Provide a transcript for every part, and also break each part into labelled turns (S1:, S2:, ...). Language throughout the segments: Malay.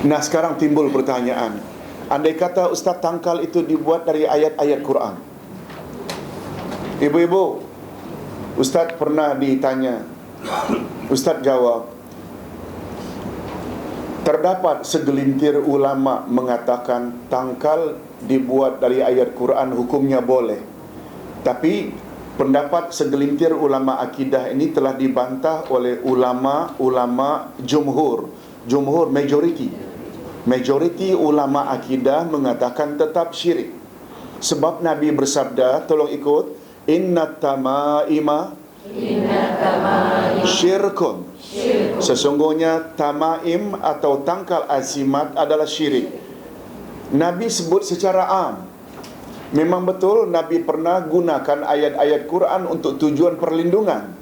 S1: Nah, sekarang timbul pertanyaan. Andai kata Ustaz tangkal itu dibuat dari ayat-ayat Quran. Ibu-ibu, Ustaz pernah ditanya, Ustaz jawab, terdapat segelintir ulama mengatakan tangkal dibuat dari ayat Quran hukumnya boleh. Tapi pendapat segelintir ulama akidah ini telah dibantah oleh ulama jumhur. Jumhur majoriti ulama akidah mengatakan tetap syirik. Sebab Nabi bersabda, tolong ikut, inna tamaima syirkun. Sesungguhnya tamaim atau tangkal azimat adalah syirik. Nabi sebut secara am. Memang betul Nabi pernah gunakan ayat-ayat Quran untuk tujuan perlindungan.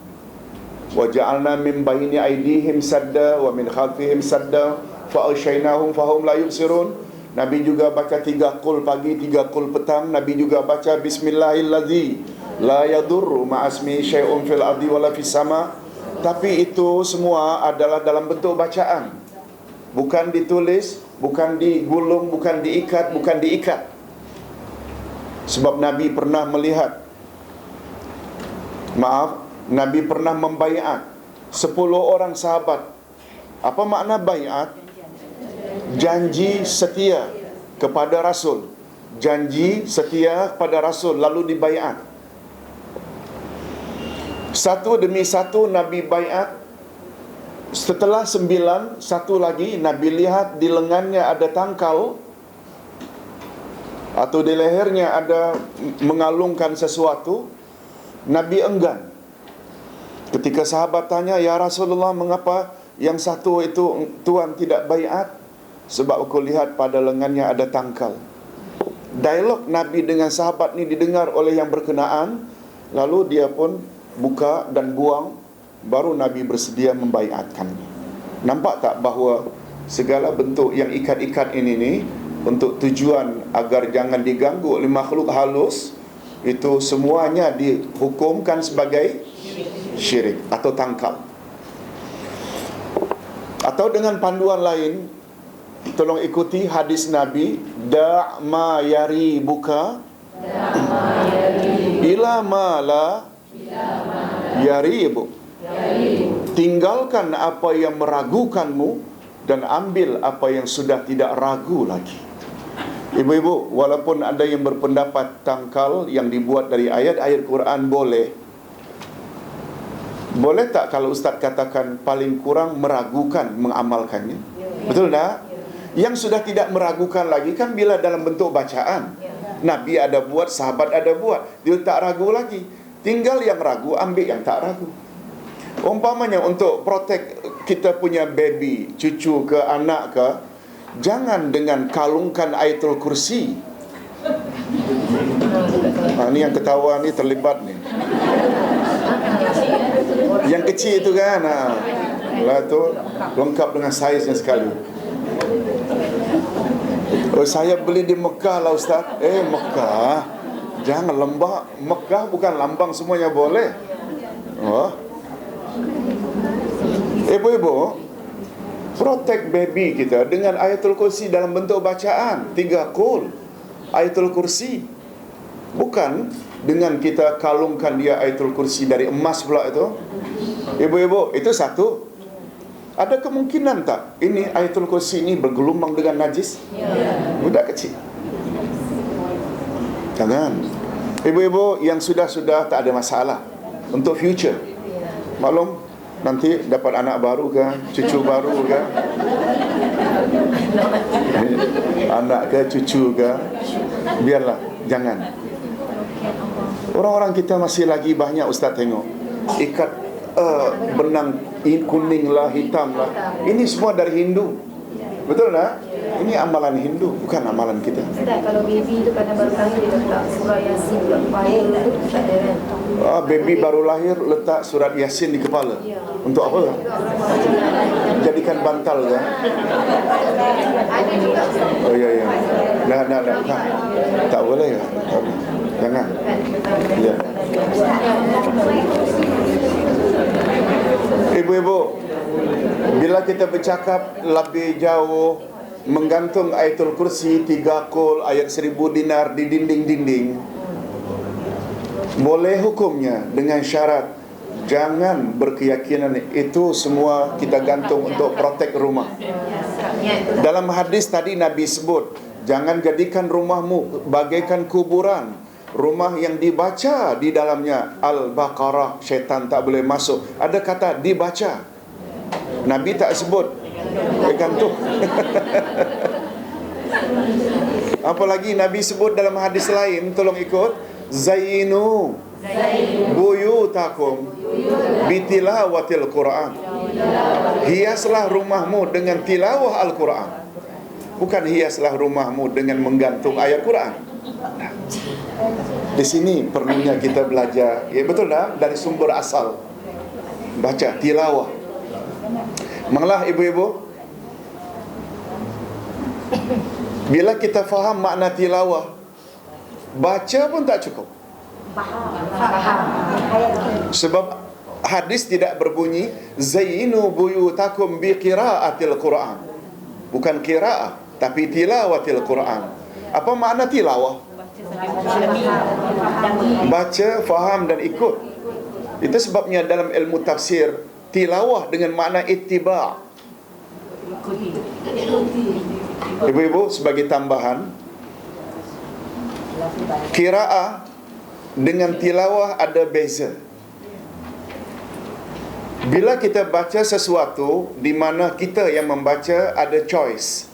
S1: Wa ja'alna min baini aydihim sadda wa min khalfihim sadda fa aghshaynahum fahum la yubsirun. Nabi juga baca 3 qul pagi, 3 qul petang. Nabi juga baca bismillahilladzi la yadurru ma'asmi syai'un fil ardi wala fis sama. Tapi itu semua adalah dalam bentuk bacaan. Bukan ditulis, bukan digulung, bukan diikat. Sebab Nabi pernah melihat, Nabi pernah membaiat 10 orang sahabat. Apa makna baiat? Janji setia kepada Rasul. Janji setia kepada Rasul lalu dibaiat. Satu demi satu Nabi baiat. Setelah 9, satu lagi Nabi lihat di lengannya ada tangkal atau di lehernya ada mengalungkan sesuatu. Nabi enggan. Ketika sahabat tanya, ya Rasulullah, mengapa yang satu itu Tuhan tidak baiat? Sebab aku lihat pada lengannya ada tangkal. Dialog Nabi dengan sahabat ni didengar oleh yang berkenaan. Lalu dia pun buka dan buang. Baru Nabi bersedia membaiatkannya. Nampak tak bahawa segala bentuk yang ikat-ikat ini ni untuk tujuan agar jangan diganggu oleh makhluk halus, itu semuanya dihukumkan sebagai syirik atau tangkal. Atau dengan panduan lain, tolong ikuti hadis Nabi, da' ma yari buka ila ma la yaribu. Tinggalkan apa yang meragukanmu dan ambil apa yang sudah tidak ragu lagi. Ibu-ibu, walaupun ada yang berpendapat tangkal yang dibuat dari ayat-ayat Quran boleh tak kalau Ustaz katakan paling kurang meragukan mengamalkannya? Betul tak? Yang sudah tidak meragukan lagi kan bila dalam bentuk bacaan. Nabi ada buat, sahabat ada buat, dia tak ragu lagi. Tinggal yang ragu, ambil yang tak ragu. Umpamanya untuk protect kita punya baby, cucu ke anak ke, jangan dengan kalungkan ayatul kursi. Ni yang ketawa ni terlibat ni. Yang kecil itu kan, lah tu lengkap dengan saiznya sekali. Oh, saya beli di Mekah lah Ustaz. Mekah, jangan lembah. Mekah bukan lambang semuanya boleh. Oh, ibu-ibu, protect baby kita dengan ayatul kursi dalam bentuk bacaan 3 qul ayatul kursi. Bukan dengan kita kalungkan dia ayatul kursi dari emas pula itu. Ibu-ibu, itu satu. Ada kemungkinan tak ini ayatul kursi ini bergelombang dengan najis? Budak kecil. Jangan. Ibu-ibu yang sudah tak ada masalah. Untuk future, maklum nanti dapat anak baru ke, cucu baru ke, anak ke, cucu ke, biarlah, jangan. Orang-orang kita masih lagi banyak Ustaz tengok ikat benang kuning lah, hitam lah. Ini semua dari Hindu. Betul tak? Ini amalan Hindu, bukan amalan kita.
S2: Ustaz, kalau baby tu kadang baru lahir dia letak surah Yasin kat kepala tu tak ada kan?
S1: Baby baru lahir letak surat Yasin di kepala. Untuk apa? Jadikan bantal kan? Oh ya. Nah. Tak boleh ya? Jangan. Ya. Ibu-ibu, bila kita bercakap lebih jauh menggantung ayatul kursi 3 kol, ayat 1000 dinar di dinding-dinding, boleh hukumnya dengan syarat jangan berkeyakinan itu semua kita gantung untuk protek rumah. Dalam hadis tadi Nabi sebut, jangan jadikan rumahmu bagaikan kuburan. Rumah yang dibaca di dalamnya Al-Baqarah, syaitan tak boleh masuk. Ada kata dibaca, Nabi tak sebut gantung. Apalagi Nabi sebut dalam hadis lain, tolong ikut, zainu buyutakum bitilawatil Quran. Hiaslah rumahmu dengan tilawah Al-Quran. Bukan hiaslah rumahmu dengan menggantung ayat Quran. Di sini perlunya kita belajar, ya betul tak? Dari sumber asal. Baca tilawah. Malah ibu-ibu, bila kita faham makna tilawah, baca pun tak cukup. Sebab hadis tidak berbunyi zainu buyutakum bi qiraatil Quran. Bukan qiraah, tapi tilawatil Quran. Apa makna tilawah? Baca, faham dan ikut. Itu sebabnya dalam ilmu tafsir, tilawah dengan makna ittiba'. Ibu-ibu, sebagai tambahan, qiraah dengan tilawah ada beza. Bila kita baca sesuatu di mana kita yang membaca ada choice,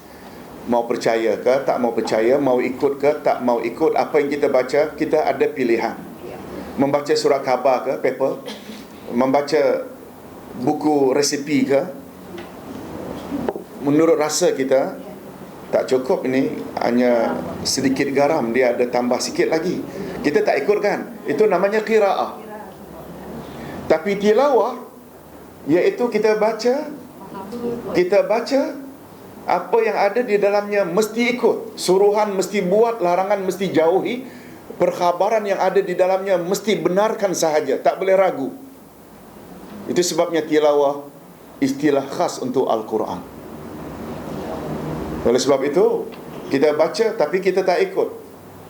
S1: mau percaya ke tak mau percaya, mau ikut ke tak mau ikut, apa yang kita baca, kita ada pilihan. Membaca surat khabar ke, paper, membaca buku resipi ke, menurut rasa kita tak cukup, ini hanya sedikit garam, dia ada tambah sikit lagi, kita tak ikut kan. Itu namanya qiraah. Tapi tilawah, iaitu kita baca apa yang ada di dalamnya mesti ikut, suruhan mesti buat, larangan mesti jauhi, perkhabaran yang ada di dalamnya mesti benarkan sahaja, tak boleh ragu. Itu sebabnya tilawah istilah khas untuk Al-Quran. Oleh sebab itu, kita baca tapi kita tak ikut,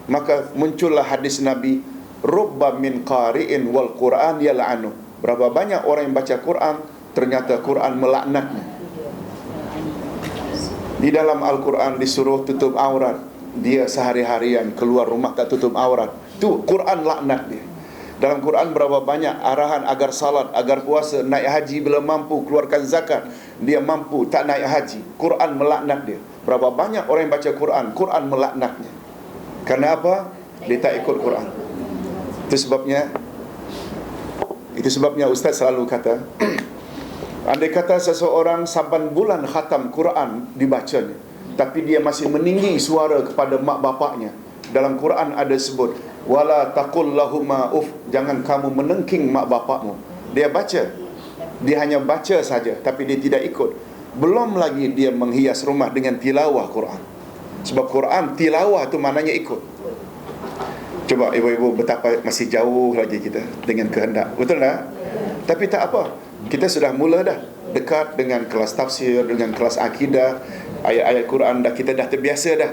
S1: maka muncullah hadis Nabi, rubba min qari'in wal Quran yal'anu. Berapa banyak orang yang baca Quran, ternyata Quran melaknatnya. Di dalam Al-Quran disuruh tutup aurat, dia sehari-harian keluar rumah tak tutup aurat, tu Quran laknat dia. Dalam Quran berapa banyak arahan agar salat, agar puasa, naik haji bila mampu, keluarkan zakat, dia mampu tak naik haji, Quran melaknat dia. Berapa banyak orang yang baca Quran, Quran melaknatnya. Kerana apa? Dia tak ikut Quran. Itu sebabnya Ustaz selalu kata, andai kata seseorang saban bulan khatam Quran dibacanya, tapi dia masih meninggi suara kepada mak bapaknya, dalam Quran ada sebut, wala taqul lahuma uf, jangan kamu menengking mak bapakmu. Dia baca, dia hanya baca saja, tapi dia tidak ikut. Belum lagi dia menghias rumah dengan tilawah Quran. Sebab Quran tilawah itu maknanya ikut. Coba ibu-ibu, betapa masih jauh lagi kita dengan kehendak, betul tak? Tapi tak apa, kita sudah mula dah dekat dengan kelas tafsir, dengan kelas akidah, ayat-ayat Quran dah, kita dah terbiasa dah.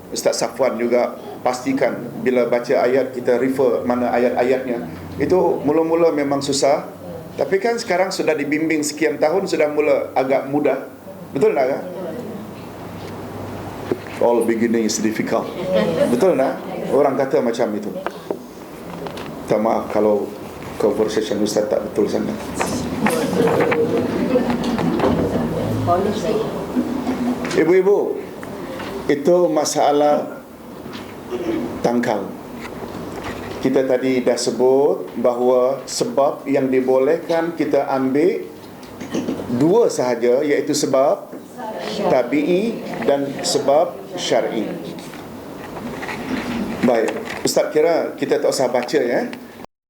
S1: Ustaz Safwan juga pastikan bila baca ayat kita refer mana ayat-ayatnya. Itu mula-mula memang susah, tapi kan sekarang sudah dibimbing sekian tahun, sudah mula agak mudah. Betul tak? All beginning is difficult. Betul tak? Orang kata macam itu. Tak, maaf kalau conversation Ustaz tak betul sangat. Ibu-ibu, itu masalah tangkal. Kita tadi dah sebut bahawa sebab yang dibolehkan kita ambil dua sahaja, iaitu sebab tabi'i dan sebab syar'i. Baik, Ustaz kira kita tak usah baca ya.